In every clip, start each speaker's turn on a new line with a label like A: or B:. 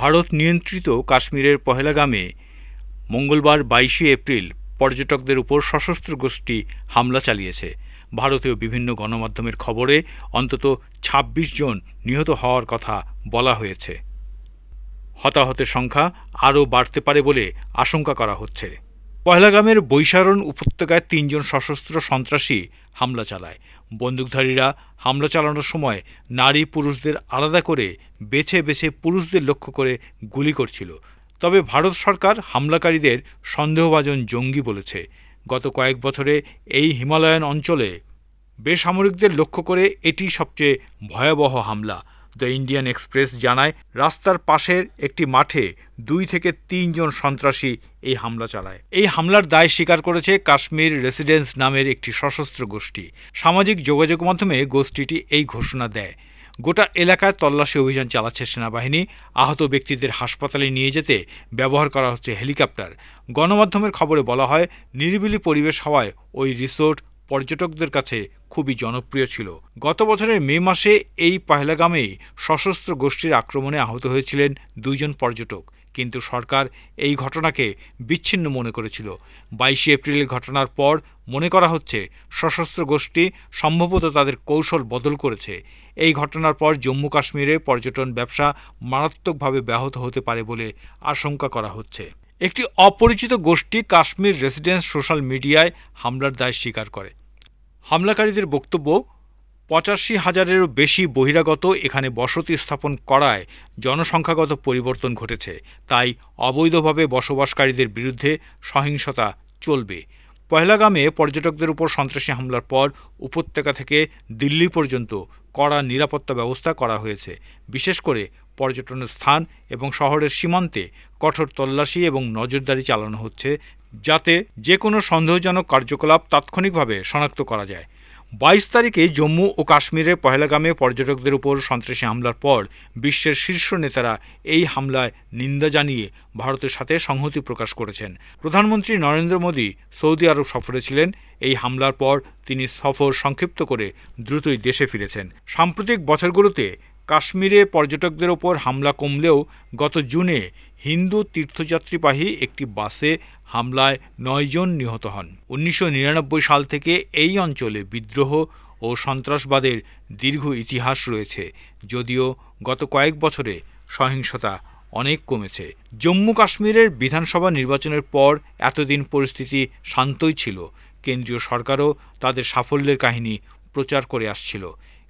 A: ভারত নিয়ন্ত্রিত কাশ্মীরের পহেলগামে মঙ্গলবার 22শে এপ্রিল পর্যটকদের উপর সশস্ত্র গোষ্ঠী হামলা চালিয়েছে। ভারতীয় বিভিন্ন গণমাধ্যমের খবরে অন্তত ২৬ জন নিহত হওয়ার কথা বলা হয়েছে। হতাহতের সংখ্যা আরও বাড়তে পারে বলে আশঙ্কা করা হচ্ছে। পহেলগামের বৈশারণ উপত্যকায় ৩ জন সশস্ত্র সন্ত্রাসী হামলা চালায়। বন্দুকধারীরা হামলা চালানোর সময় নারী পুরুষদের আলাদা করে বেছে বেছে পুরুষদের লক্ষ্য করে গুলি করছিল। তবে ভারত সরকার হামলাকারীদের সন্দেহভাজন জঙ্গি বলেছে। গত কয়েক বছরে এই হিমালয়ান অঞ্চলে বেসামরিকদের লক্ষ্য করে এটি সবচেয়ে ভয়াবহ হামলা। দ্য ইন্ডিয়ান এক্সপ্রেস জানায়, রাস্তার পাশের একটি মাঠে ২ থেকে ৩ জন সন্ত্রাসী এই হামলা চালায়। এই হামলার দায় স্বীকার করেছে কাশ্মীর রেসিডেন্স নামের একটি সশস্ত্র গোষ্ঠী। সামাজিক যোগাযোগ মাধ্যমে গোষ্ঠীটি এই ঘোষণা দেয়। গোটা এলাকায় তল্লাশি অভিযান চালাচ্ছে সেনাবাহিনী। আহত ব্যক্তিদের হাসপাতালে নিয়ে যেতে ব্যবহার করা হচ্ছে হেলিকপ্টার। গণমাধ্যমের খবরে বলা হয়, নিরিবিলি পরিবেশ হওয়ায় ওই রিসোর্ট পর্যটকদের কাছে খুবই জনপ্রিয় ছিল। গত বছরের মে মাসে এই পহেলগামেই সশস্ত্র গোষ্ঠীর আক্রমণে আহত হয়েছিলেন ২ জন পর্যটক, কিন্তু সরকার এই ঘটনাকে বিচ্ছিন্ন মনে করেছিল। ২২শে এপ্রিলের ঘটনার পর মনে করা হচ্ছে সশস্ত্র গোষ্ঠী সম্ভবত তাদের কৌশল বদল করেছে। এই ঘটনার পর জম্মু কাশ্মীরে পর্যটন ব্যবসা মারাত্মকভাবে ব্যাহত হতে পারে বলে আশঙ্কা করা হচ্ছে। একটি অপরিচিত গোষ্ঠী কাশ্মীর রেসিডেন্স সোশ্যাল মিডিয়ায় হামলার দায় স্বীকার করে। হামলাকারীদের বক্তব্য, ৮৫,০০০-এরও বেশি বহিরাগত এখানে বসতি স্থাপন করায় জনসংখ্যাগত পরিবর্তন ঘটেছে, তাই অবৈধভাবে বসবাসকারীদের বিরুদ্ধে সহিংসতা চলবে। পহেলগামে পর্যটকদের উপর সন্ত্রাসী হামলার পর উপত্যকা থেকে দিল্লি পর্যন্ত কড়া নিরাপত্তা ব্যবস্থা করা হয়েছে। বিশেষ করে পর্যটনের স্থান এবং শহরের সীমান্তে কঠোর তল্লাশি এবং নজরদারি চালানো হচ্ছে, যাতে যে কোনো সন্দেহজনক কার্যকলাপ তাৎক্ষণিকভাবে শনাক্ত করা যায়। ২২ তারিখে জম্মু ও কাশ্মীরের পহেলগামে পর্যটকদের উপর সন্ত্রাসী হামলার পর বিশ্বের শীর্ষ নেতারা এই হামলায় নিন্দা জানিয়ে ভারতের সাথে সংহতি প্রকাশ করেছেন। প্রধানমন্ত্রী নরেন্দ্র মোদী সৌদি আরব সফরে ছিলেন। এই হামলার পর তিনি সফর সংক্ষিপ্ত করে দ্রুতই দেশে ফিরেছেন। সাম্প্রতিক বছরগুলোতে কাশ্মীরে পর্যটকদের ওপর হামলা কমলেও গত জুনে হিন্দু তীর্থযাত্রীবাহী একটি বাসে হামলায় ৯ জন নিহত হন। ১৯৯৯ সাল থেকে এই অঞ্চলে বিদ্রোহ ও সন্ত্রাসবাদের দীর্ঘ ইতিহাস রয়েছে, যদিও গত কয়েক বছরে সহিংসতা অনেক কমেছে। জম্মু কাশ্মীরের বিধানসভা নির্বাচনের পর এতদিন পরিস্থিতি শান্তই ছিল। কেন্দ্রীয় সরকারও তাদের সাফল্যের কাহিনী প্রচার করে আসছিল,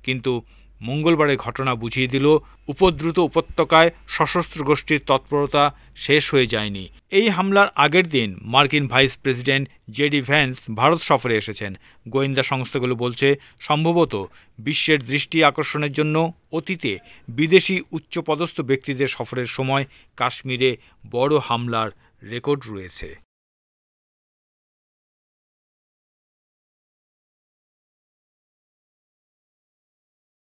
A: কিন্তু মঙ্গলবারের ঘটনা বুঝিয়ে দিল, উপদ্রুত উপত্যকায় সশস্ত্র গোষ্ঠীর তৎপরতা শেষ হয়ে যায়নি। এই হামলার আগের দিন মার্কিন vice president JD Vance Bharat সফরে এসেছেন। গোয়েন্দা সংস্থাগুলো বলছে, সম্ভবত বিশ্বের দৃষ্টি আকর্ষণের জন্য অতীতে বিদেশি উচ্চপদস্থ ব্যক্তিদের সফরের সময় কাশ্মীরে বড় হামলার রেকর্ড রয়েছে।